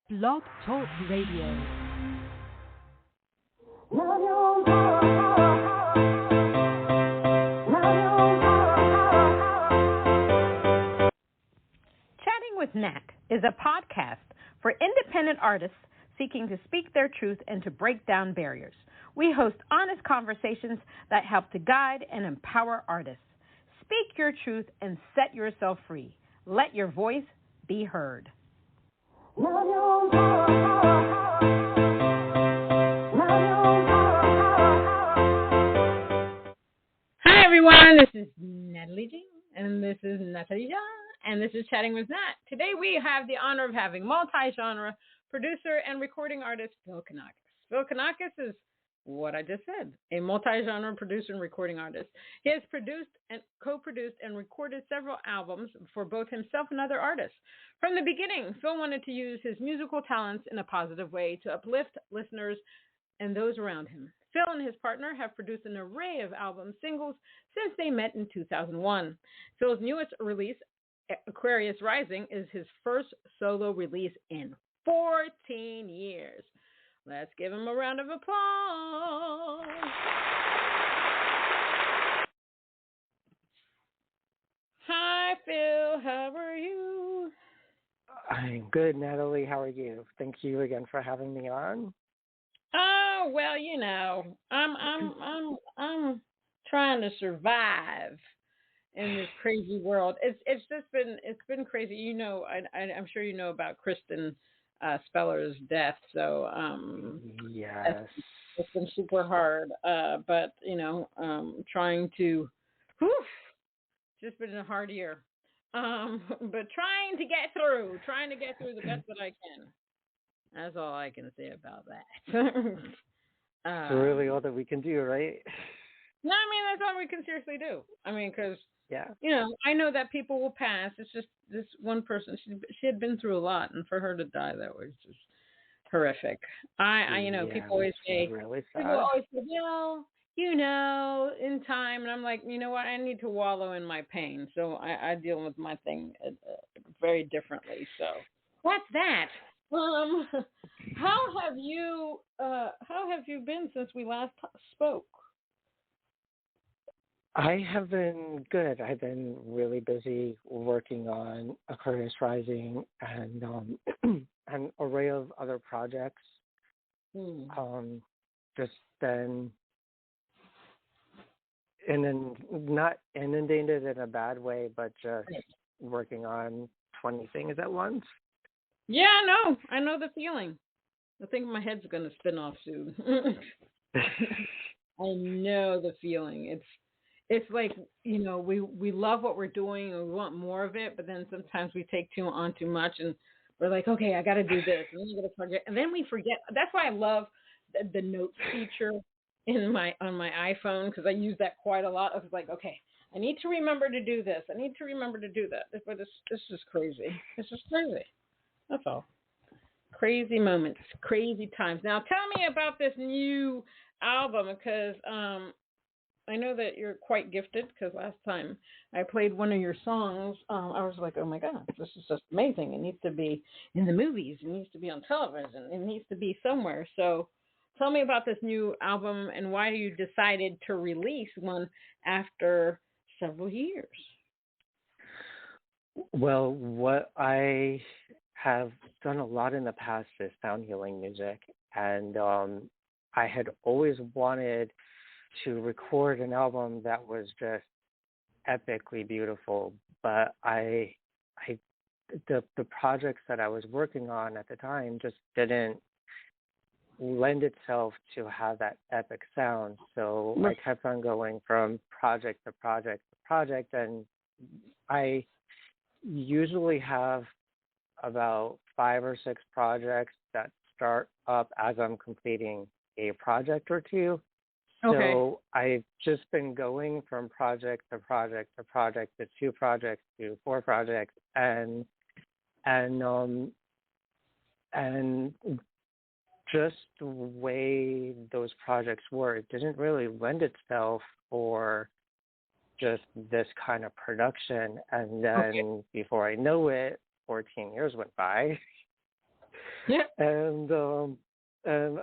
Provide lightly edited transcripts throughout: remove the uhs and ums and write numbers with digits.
Blog Talk Radio. Chatting with Nat is a podcast for independent artists seeking to speak their truth and to break down barriers. We host honest conversations that help to guide and empower artists. Speak your truth and set yourself free. Let your voice be heard. Hi, everyone. This is Natalie Jean, and this is Natalie Jean, and this is Chatting with Nat. Today, we have the honor of having multi-genre producer and recording artist Phil Kanakis. Phil Kanakis is what I just said, a multi-genre producer and recording artist. He has produced and co-produced and recorded several albums for both himself and other artists. From the beginning, Phil wanted to use his musical talents in a positive way to uplift listeners and those around him. Phil and his partner have produced an array of album singles since they met in 2001. Phil's newest release, Aquarius Rising, is his first solo release in 14 years. Let's give him a round of applause. Hi, Phil. How are you? I'm good, Natalie. How are you? Thank you again for having me on. Oh, well, you know, I'm trying to survive in this crazy world. It's been crazy. You know, I'm sure you know about Kristen Speller's death. So yes, it's been super hard. But you know, trying to, just been a hard year. But trying to get through the best that I can. That's all I can say about that. It's really all that we can do, right? No, I mean, that's all we can seriously do. I mean, because, yeah, you know, I know that people will pass. It's just this one person. She had been through a lot, and for her to die, that was just horrific. I you know, people always say, really sad. people always say, well, you know, in time, and I'm like, you know what? I need to wallow in my pain, so I deal with my thing very differently. So that's that. How have you been since we last spoke? I have been good. I've been really busy working on Aquarius Rising and an array of other projects. Just been not inundated in a bad way, but just working on 20 things at once. Yeah, I know the feeling. I think my head's gonna spin off soon. I know the feeling. It's like, you know, we love what we're doing and we want more of it, but then sometimes we take too much and we're like, okay, I got to do this, and then you got to forget, and then we forget. That's why I love the notes feature on my iPhone, because I use that quite a lot. I was like, okay, I need to remember to do this. I need to remember to do that. But it's just crazy. It's just crazy. That's all. Crazy moments, crazy times. Now, tell me about this new album, because I know that you're quite gifted, because last time I played one of your songs, I was like, oh my God, this is just amazing. It needs to be in the movies. It needs to be on television. It needs to be somewhere. So tell me about this new album and why you decided to release one after several years. Well, what I have done a lot in the past is sound healing music, and I had always wanted to record an album that was just epically beautiful, but the projects that I was working on at the time just didn't lend itself to have that epic sound. So I kept on going from project to project to project, and I usually have about 5 or 6 projects that start up as I'm completing a project or two. Okay. So I've just been going from project to project to project to 2 projects to 4 projects, and just the way those projects were, it didn't really lend itself for just this kind of production. And then before I know it, 14 years went by. And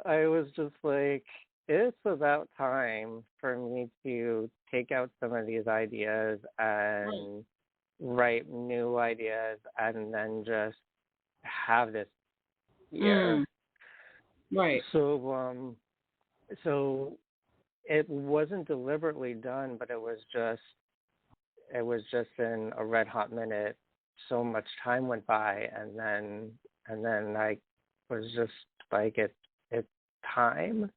I was just like, it's about time for me to take out some of these ideas and write new ideas and then just have this here. Right. So it wasn't deliberately done, but it was just in a red hot minute. So much time went by, and then I was just like, it's time.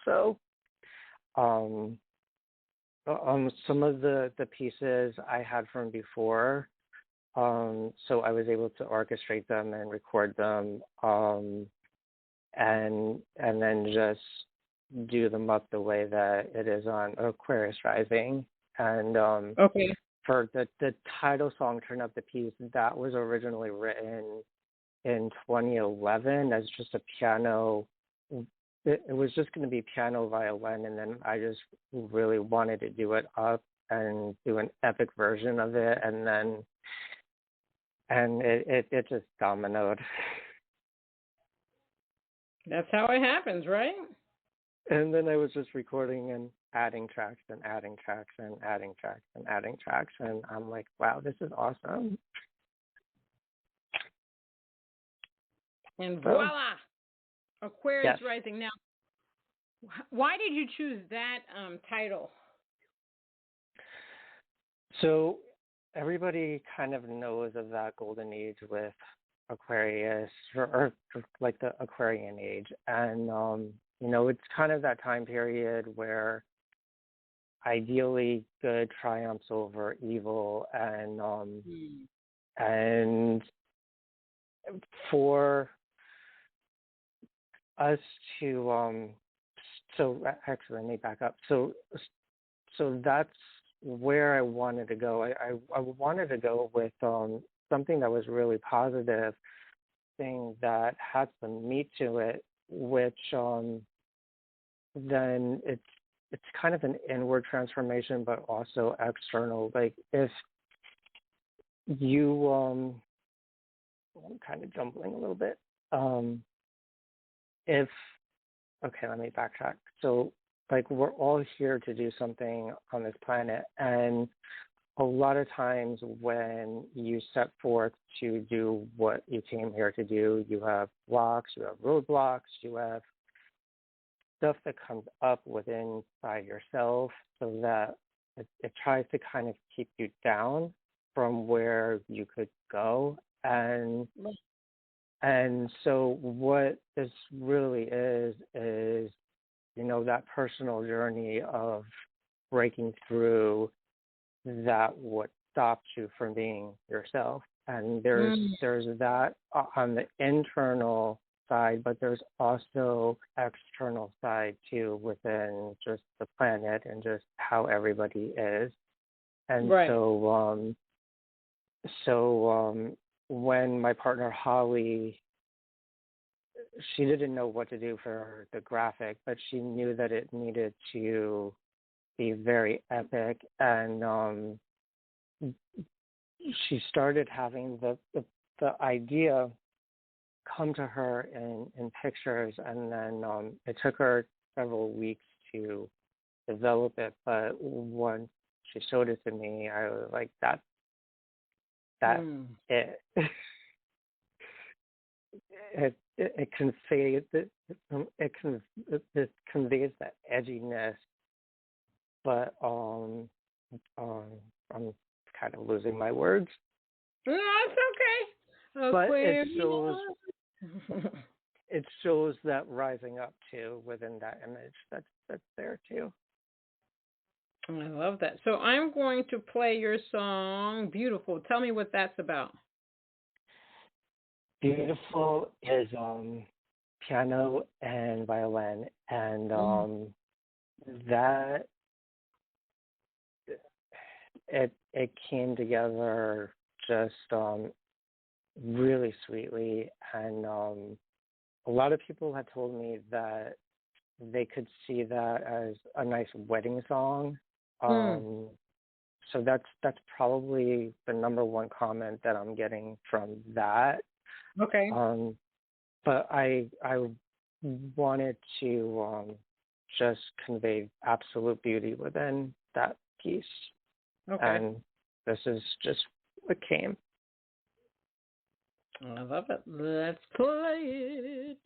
So some of the pieces I had from before, so I was able to orchestrate them and record them, and then just do them up the way that it is on Aquarius Rising. And Okay. for the title song, Turn Up the Piece, that was originally written in 2011 as just a piano. It was just going to be piano, violin, and then I just really wanted to do it up and do an epic version of it, and it just dominoed. That's how it happens, right? And then I was just recording and adding tracks and adding tracks and adding tracks and adding tracks, and I'm like, wow, this is awesome. And voila, Aquarius Yes. Rising. Now, why did you choose that title? So everybody kind of knows of that golden age with Aquarius, or like the Aquarian age, and it's kind of that time period where ideally good triumphs over evil, and for us to so actually, let me back up. So that's where I wanted to go. I wanted to go with something that was really positive, thing that had some meat to it, which then it's kind of an inward transformation, but also external. Like if you I'm kind of jumbling a little bit. If Okay, let me backtrack. So, like, we're all here to do something on this planet, and a lot of times when you set forth to do what you came here to do, you have blocks, you have roadblocks, you have stuff that comes up within inside yourself, so that it tries to kind of keep you down from where you could go. And so what this really is that personal journey of breaking through that what stopped you from being yourself. And there's that on the internal side, but there's also external side too within just the planet and just how everybody is. And so when my partner Holly, she didn't know what to do for the graphic, but she knew that it needed to be very epic, and she started having the idea come to her in pictures, and then it took her several weeks to develop it. But once she showed it to me, I was like, that's it. It conveys it conveys that edginess, but I'm kind of losing my words. No, it's okay. But it shows that rising up too within that image that's there too. I love that. So I'm going to play your song, Beautiful. Tell me what that's about. Beautiful is piano and violin, and that it came together just really sweetly, and a lot of people had told me that they could see that as a nice wedding song. So that's probably the number one comment that I'm getting from that. Okay. but I wanted to just convey absolute beauty within that piece, Okay. and this is just what came. I love it. Let's play it.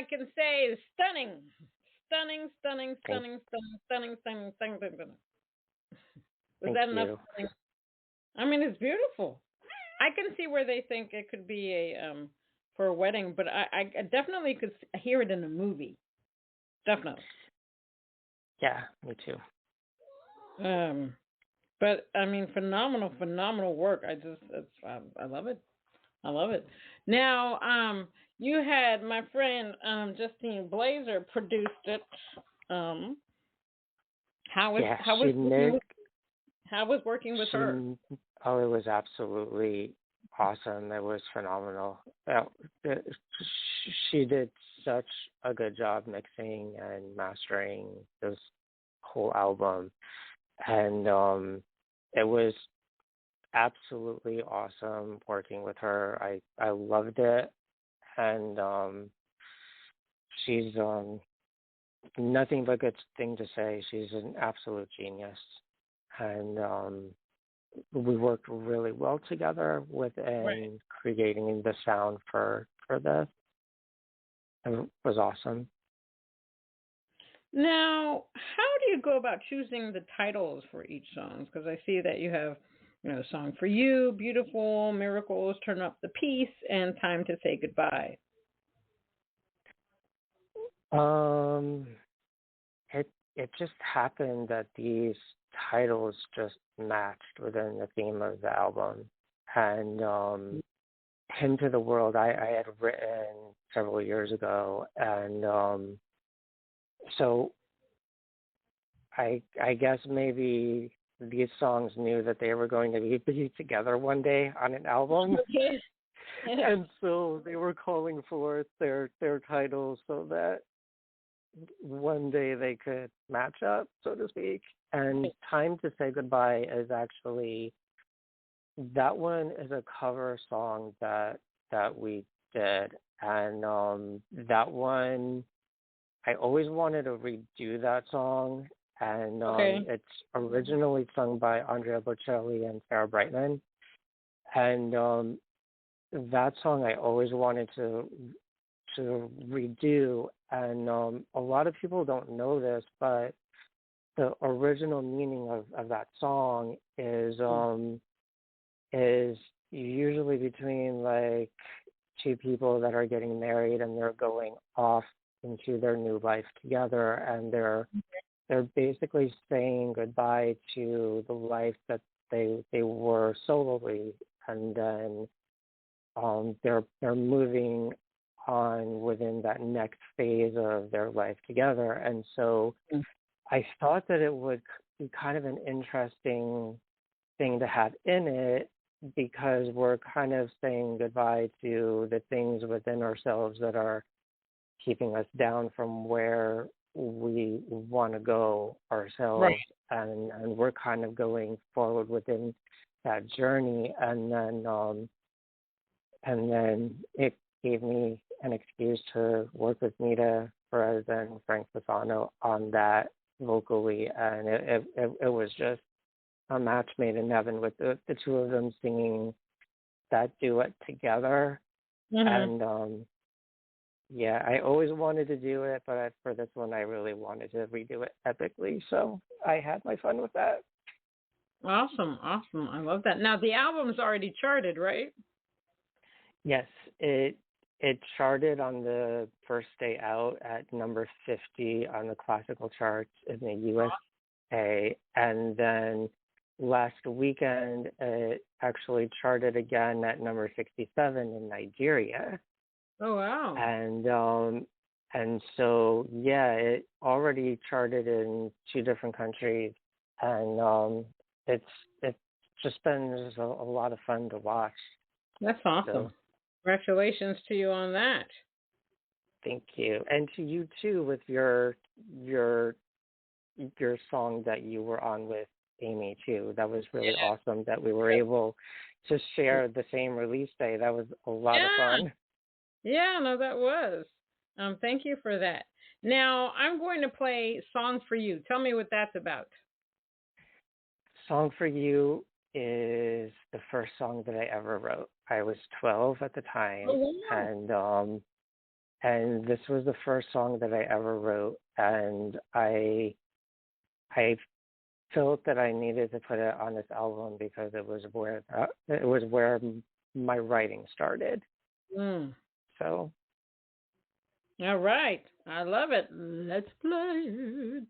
can say is stunning. Stunning, stunning, Thank, stunning, stunning, stunning, stunning, stunning, stunning, stunning. Was thank that enough? you. I mean, it's beautiful. I can see where they think it could be a for a wedding, but I definitely could hear it in a movie. Definitely. Yeah, me too. But I mean, phenomenal, phenomenal work. I love it. I love it. Now, you had my friend Justine Blazer produced it. Um, how was Yeah, how she was working made with, how was working with she. her? Oh, it was absolutely awesome. It was phenomenal. It- she did such a good job mixing and mastering this whole album, and it was absolutely awesome working with her. I loved it, and she's nothing but good thing to say. She's an absolute genius, and we worked really well together Right. within creating the sound for this. It was awesome. Now, how do you go about choosing the titles for each song? Because I see that you have, "Song for You," "Beautiful," "Miracles," "Turn Up the Peace," and "Time to Say Goodbye." Um, it just happened that these titles just matched within the theme of the album, and "Hymn to the World" I had written several years ago, and so I guess maybe these songs knew that they were going to be together one day on an album, Okay. and so they were calling forth their titles so that one day they could match up, so to speak. And "Time to Say Goodbye" is actually, that one is a cover song that we did, and that one I always wanted to redo that song, and Okay. it's originally sung by Andrea Bocelli and Sarah Brightman, and that song I always wanted to redo, and a lot of people don't know this, but the original meaning of that song is usually between like two people that are getting married and they're going off into their new life together, and they're basically saying goodbye to the life that they were solely, and then they're moving on within that next phase of their life together. And so I thought that it would be kind of an interesting thing to have in it, because we're kind of saying goodbye to the things within ourselves that are keeping us down from where we want to go Right. ourselves, and we're kind of going forward within that journey, and then it gave me an excuse to work with Nita Perez and Frank Fasano on that vocally, and it was just a match made in heaven with the two of them singing that duet together. Mhm. And yeah, I always wanted to do it, but for this one, I really wanted to redo it epically. So I had my fun with that. Awesome. Awesome. I love that. Now the album's already charted, right? Yes, it charted on the first day out at number 50 on the classical charts in the USA, and then last weekend it actually charted again at number 67 in Nigeria. Oh wow. And so yeah, it already charted in two different countries, and it's just been just a lot of fun to watch. That's So awesome. Congratulations to you on that. thank you, and to you too with your your song that you were on with Amy too. That was really awesome that we were able to share the same release day. That was a lot of Yeah. fun. Yeah, no, that was. Thank you for that. Now I'm going to play "Song for You." Tell me what that's about. Song for You is the first song that I ever wrote. I was 12 at the Oh time, wow. and And this was the first song that I ever wrote, and I felt that I needed to put it on this album because it was where my writing started. So. All right. I love it. Let's play it.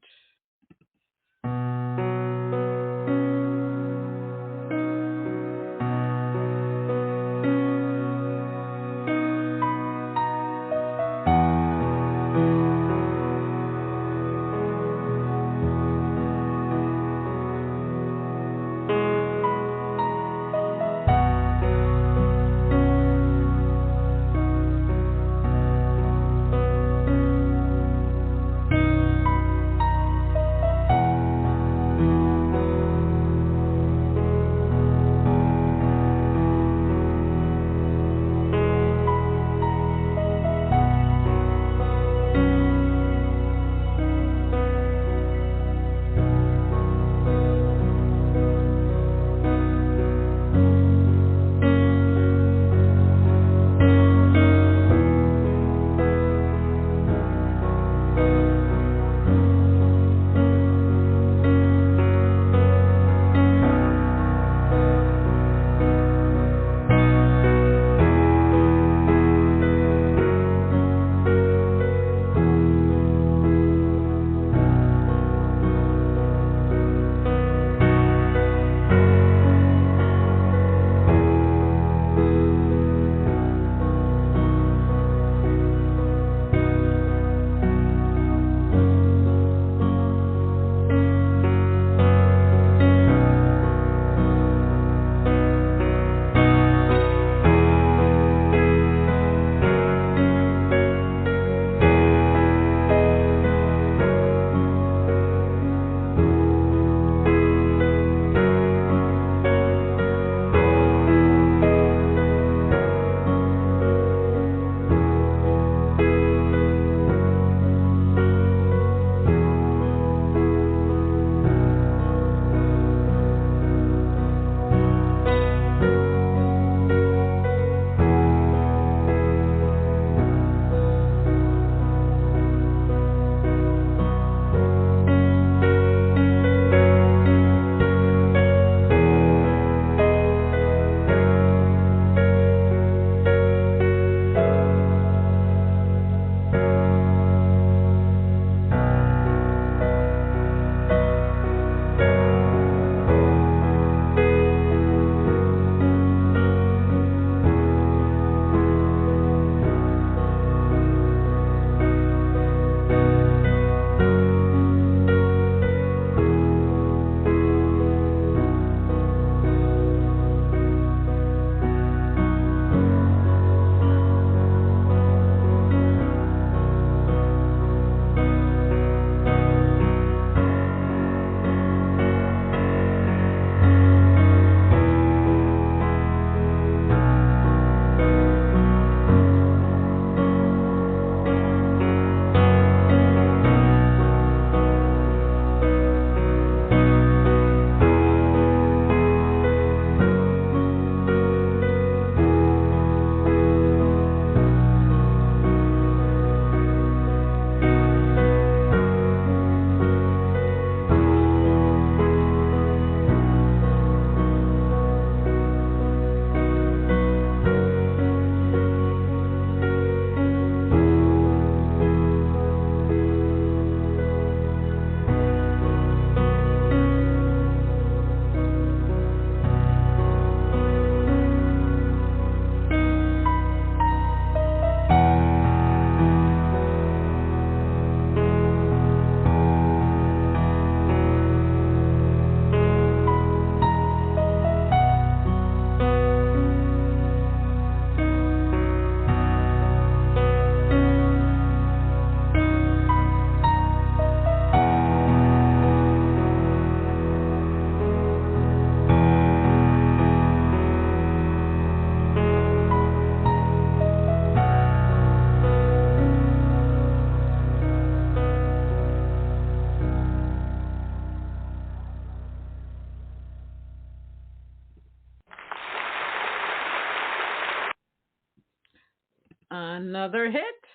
Another hit.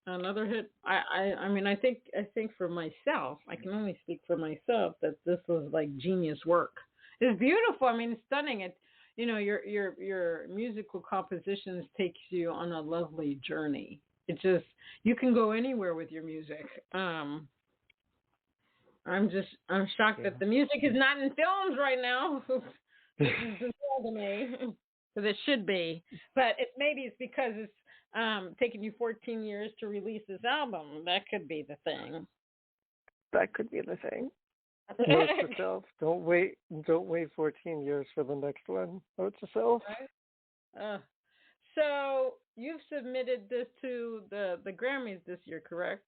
Another hit. I mean, I think for myself, I can only speak for myself that this was like genius work. It's beautiful. I mean, it's stunning. It, your musical compositions takes you on a lovely journey. It just you can go anywhere with your music. I'm shocked Yeah. that the music is not in films right now. This is bizarre to me because it should be, but maybe it's because it's taken you 14 years to release this album. That could be the thing. That could be the thing. Note to self: don't wait 14 years for the next one. Note to self. uh, so you've submitted this to the Grammys this year, correct?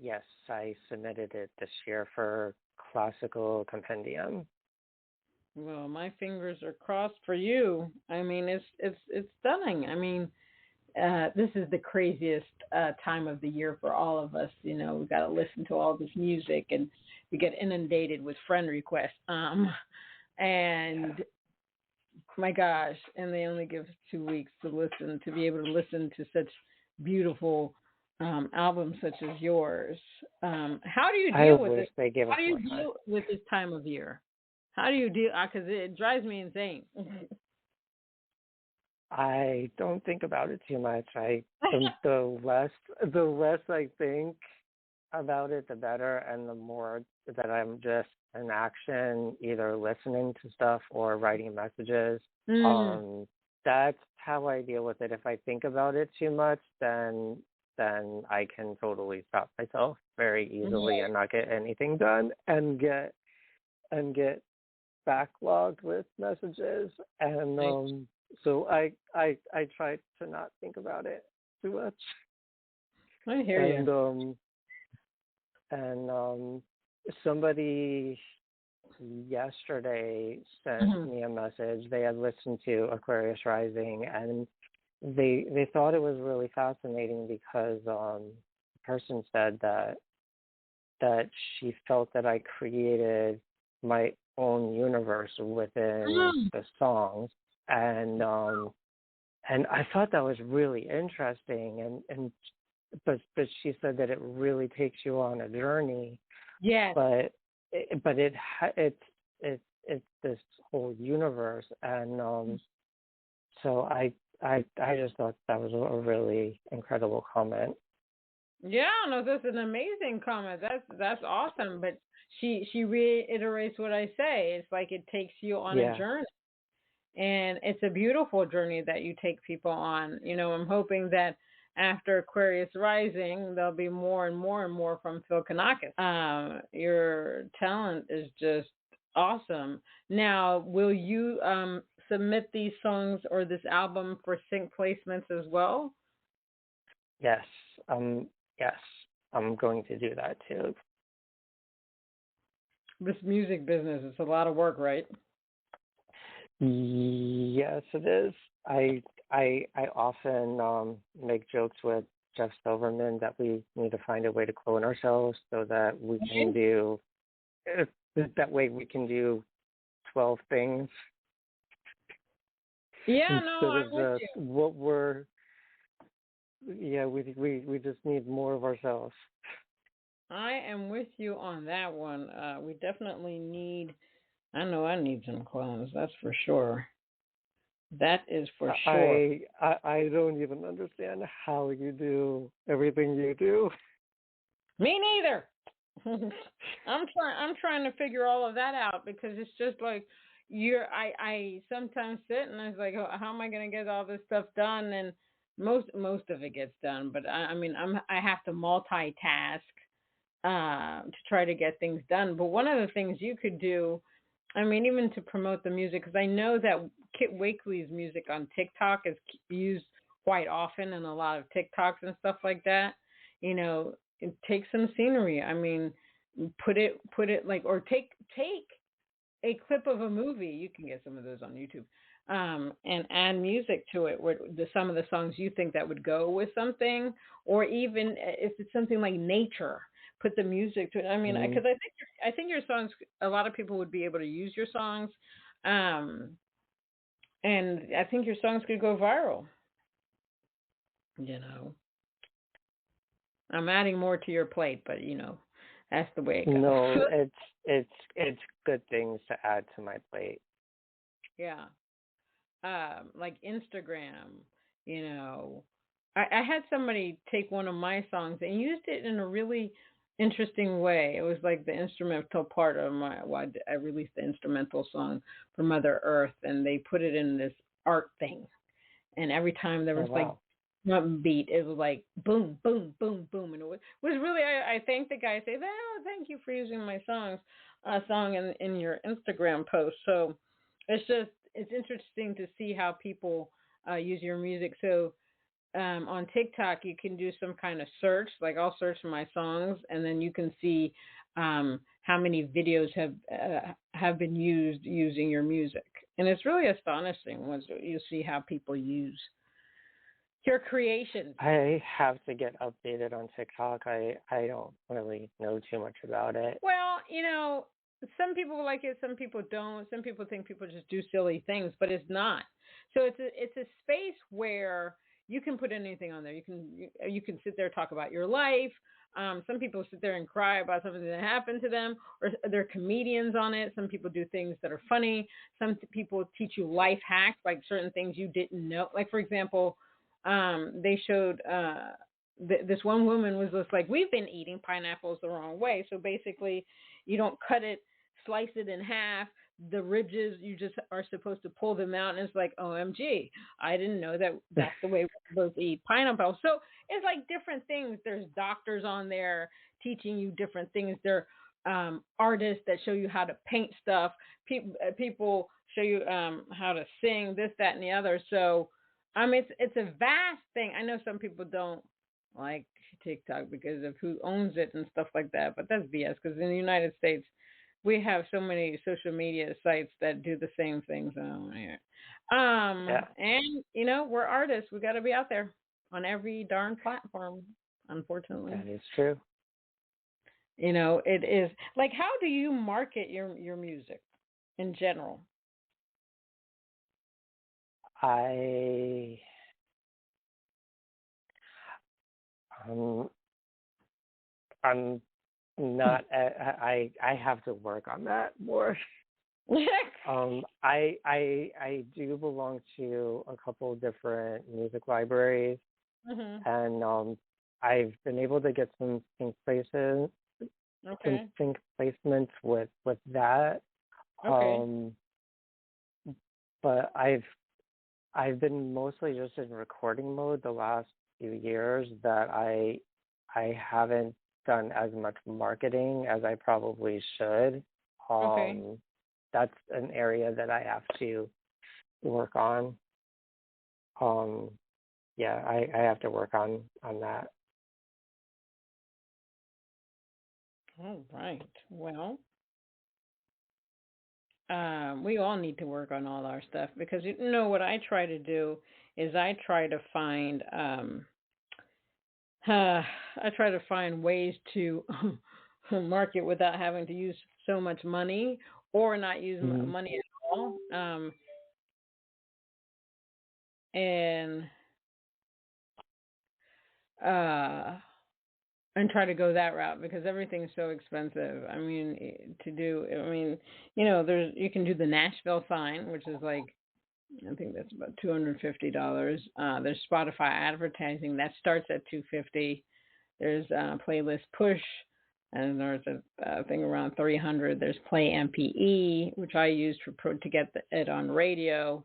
Yes, I submitted it this year for Classical Compendium. Well, my fingers are crossed for you. I mean, it's stunning. I mean, this is the craziest time of the year for all of us. We've got to listen to all this music, and we get inundated with friend requests. And my gosh, and they only give 2 weeks to be able to listen to such beautiful albums such as yours. How do you I deal with wish it? they gave How us do you more time. deal with this time of year? How do you deal? Because it drives me insane. I don't think about it too much. The less I think about it, the better, and the more that I'm just in action, either listening to stuff or writing messages. Mm. That's how I deal with it. If I think about it too much, then I can totally stop myself very easily and not get anything done, and get backlogged with messages. And so I try to not think about it too much. I hear And you. somebody yesterday sent me a message. They had listened to Aquarius Rising, and they thought it was really fascinating because the person said that she felt that I created my own universe within the songs, and I thought that was really interesting, but she said that it really takes you on a journey. Yes. It's this whole universe, and so I just thought that was a really incredible comment. Yeah, no, that's an amazing comment. That's awesome. But she reiterates what I say. It's like it takes you on a Yeah. journey, and it's a beautiful journey that you take people on. I'm hoping that after Aquarius Rising, there'll be more and more and more from Phil Kanakis. Your talent is just awesome. Now, will you submit these songs or this album for sync placements as well? Yes. Yes. I'm going to do that too. This music business is a lot of work, right? Yes, it is. I often make jokes with Jeff Silverman that we need to find a way to clone ourselves so that we can do that way we can do 12 things Yeah, instead no, I'm of with just you. what we're. Yeah, we just need more of ourselves. I am with you on that one. We definitely need. I know I need some clones. That's for sure. That is for sure. I don't even understand how you do everything you do. Me neither. I'm trying to figure all of that out because it's just like I sometimes sit and I was like, oh, how am I going to get all this stuff done? And most of it gets done, but I mean I have to multitask to try to get things done. But one of the things you could do, I mean, even to promote the music, because I know that Kit Wakely's music on TikTok is used quite often in a lot of TikToks and stuff like that. Take some scenery. I mean, put it like, or take a clip of a movie. You can get some of those on YouTube. And add music to it, where some of the songs you think that would go with something, or even if it's something like nature, put the music to it. I mean, because I think your songs, a lot of people would be able to use your songs, and I think your songs could go viral. I'm adding more to your plate, but that's the way it goes. No, it's good things to add to my plate. Yeah. Like Instagram, you know. I had somebody take one of my songs and used it in a really interesting way. It was like the instrumental part of I released the instrumental song for Mother Earth, and they put it in this art thing. And every time there Oh was like wow. drum beat, it was like boom, boom, boom, boom, and it was really. I thanked the guy. I said, "Oh, thank you for using my song in your Instagram post." So it's interesting to see how people use your music. So on TikTok, you can do some kind of search. Like I'll search my songs, and then you can see how many videos have been used using your music, and it's really astonishing once you see how people use your creations. I have to get updated on TikTok. I don't really know too much about it. Well, some people like it, some people don't. Some people think people just do silly things, but it's not. So it's a space where you can put anything on there. You can sit there and talk about your life. Some people sit there and cry about something that happened to them, or they're comedians on it. Some people do things that are funny. Some people teach you life hacks, like certain things you didn't know. Like for example, they showed this one woman was just like, we've been eating pineapples the wrong way. So basically, you don't cut it, slice it in half. The ridges, you just are supposed to pull them out. And it's like, OMG, I didn't know that that's the way we're supposed to eat pineapple. So it's like different things. There's doctors on there teaching you different things. There are artists that show you how to paint stuff. People show you how to sing, this, that, and the other. So it's a vast thing. I know some people don't like TikTok because of who owns it and stuff like that, but that's BS because in the United States we have so many social media sites that do the same things on here. Yeah, And we're artists. We got to be out there on every darn platform. Unfortunately, that is true. it is like, how do you market your music in general? I um I'm not I have to work on that more. I do belong to a couple of different music libraries, Mhm. and I've been able to get some Okay. sync placements with that. Okay. Um, but I've been mostly just in recording mode the last few years that I haven't done as much marketing as I probably should. Okay. Um, that's an area that I have to work on. Um, yeah, I have to work on that. All right. Well, we all need to work on all our stuff because what I try to do is I try to find I try to find ways to market without having to use so much money or not use Mhm. money at all. And uh, and try to go that route because everything's so expensive. I mean, to do. I mean, there's you can do the Nashville sign, which is like I think that's about $250. There's Spotify advertising that starts at $250. There's playlist push, and there's a thing around 300. There's Play MPE, which I used to get it on radio,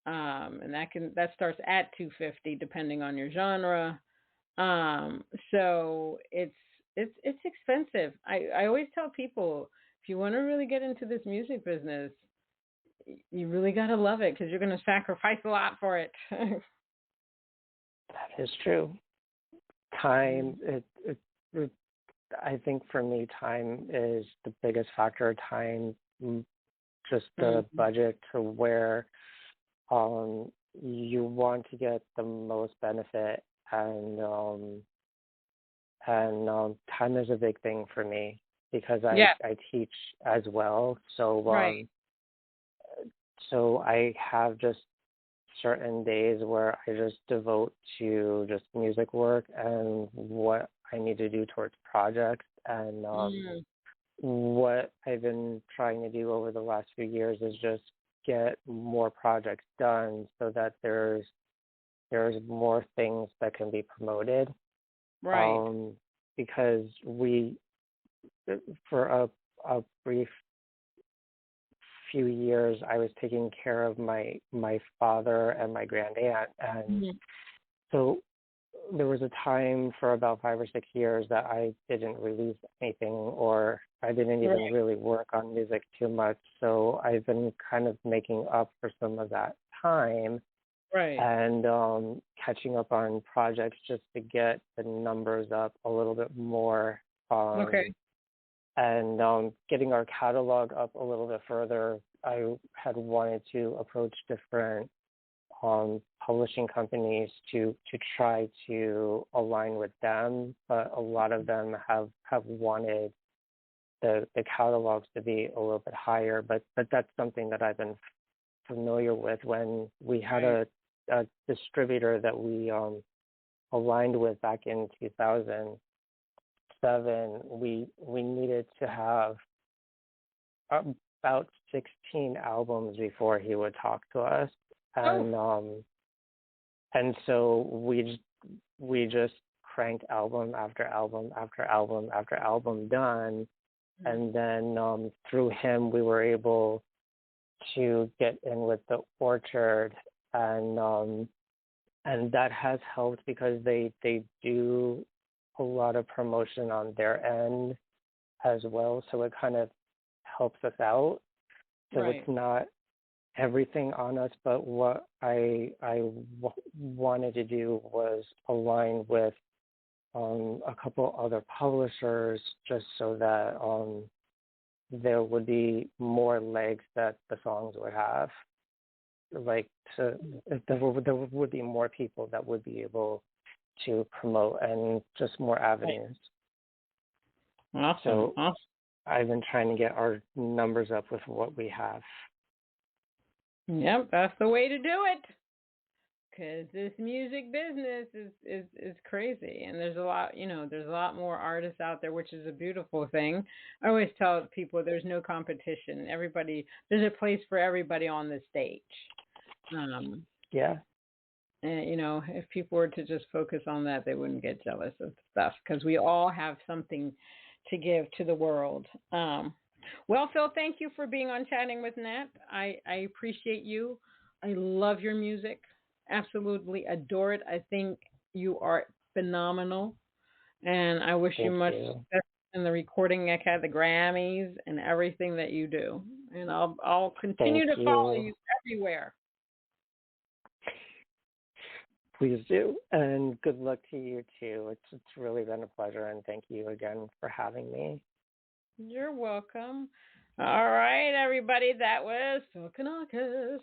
and that starts at 250 depending on your genre. Um, so it's expensive. I always tell people if you want to really get into this music business, you really got to love it because you're going to sacrifice a lot for it. That is true. Time, it, I think for me, time is the biggest factor. Time, just the Mm-hmm. budget to where you want to get the most benefit, and time is a big thing for me because Yeah, I teach as well. right. So I have just certain days where I just devote to just music work, and what I need to do towards projects. And what I've been trying to do over the last few years is just get more projects done so that there's more things that can be promoted. Right. Because for a brief few years, I was taking care of my father and my grand aunt, and so there was a time for about 5 or 6 years that I didn't release anything, or I didn't even really work on music too much. So I've been kind of making up for some of that time, and catching up on projects just to get the numbers up a little bit more. And getting our catalog up a little bit further. I had wanted to approach different publishing companies to try to align with them, but a lot of them have wanted the catalogs to be a little bit higher. But that's something that I've been familiar with. When we had a distributor that we aligned with back in 2007, we needed to have about 16 albums before he would talk to us, and so we just cranked album after album after album after album done, and then through him we were able to get in with the Orchard, and that has helped because they do a lot of promotion on their end as well, so it kind of helps us out. So it's not everything on us, but what I wanted to do was align with a couple other publishers, just so that there would be more legs that the songs would have. There would be more people that would be able to promote, and just more avenues. Awesome. So I've been trying to get our numbers up with what we have. Yep, that's the way to do it. Because this music business is crazy, and there's a lot more artists out there, which is a beautiful thing. I always tell people there's no competition. There's a place for everybody on the stage. And if people were to just focus on that, they wouldn't get jealous of stuff, because we all have something to give to the world. Well, Phil, thank you for being on Chatting with Nat. I appreciate you. I love your music. Absolutely adore it. I think you are phenomenal, and I wish you much success in the recording at the Grammys and everything that you do. And I'll continue to follow you everywhere. Please do, and good luck to you too. It's really been a pleasure, and thank you again for having me. You're welcome. All right, everybody, that was Phil Kanakis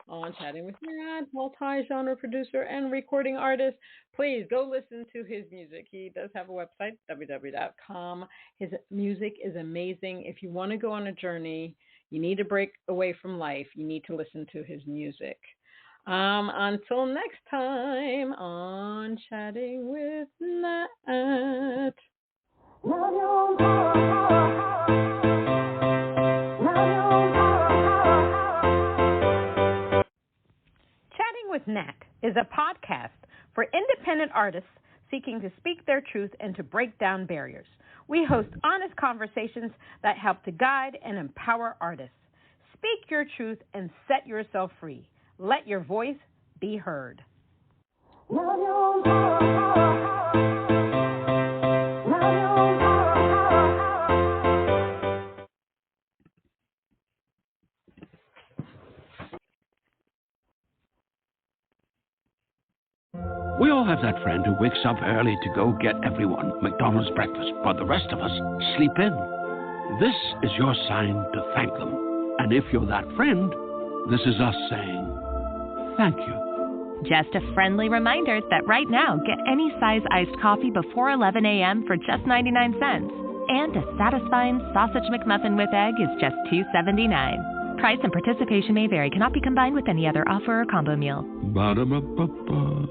on Chatting with Nat, multi-genre producer and recording artist. Please go listen to his music. He does have a website, www.com. His music is amazing. If you want to go on a journey, you need to break away from life, you need to listen to his music. Until next time on Chatting with Nat. Chatting with Nat is a podcast for independent artists seeking to speak their truth and to break down barriers. We host honest conversations that help to guide and empower artists. Speak your truth and set yourself free. Let your voice be heard. We all have that friend who wakes up early to go get everyone McDonald's breakfast, while the rest of us sleep in. This is your sign to thank them. And if you're that friend, this is us saying thank you. Just a friendly reminder that right now, get any size iced coffee before 11 a.m. for just 99 cents. And a satisfying sausage McMuffin with egg is just $2.79. Price and participation may vary. Cannot be combined with any other offer or combo meal. Ba-da-ba-ba-ba.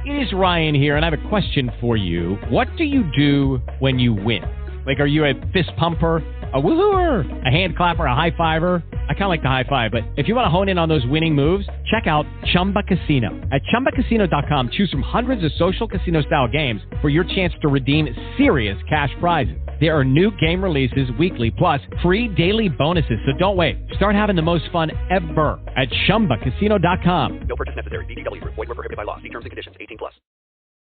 It is Ryan here, and I have a question for you. What do you do when you win? Like, are you a fist pumper, a woohooer, a hand clapper, a high fiver? I kind of like the high five, but if you want to hone in on those winning moves, check out Chumba Casino. At ChumbaCasino.com, choose from hundreds of social casino-style games for your chance to redeem serious cash prizes. There are new game releases weekly, plus free daily bonuses, so don't wait. Start having the most fun ever at ChumbaCasino.com. No purchase necessary. VGW Group. Void where prohibited by law. See terms and conditions. 18+.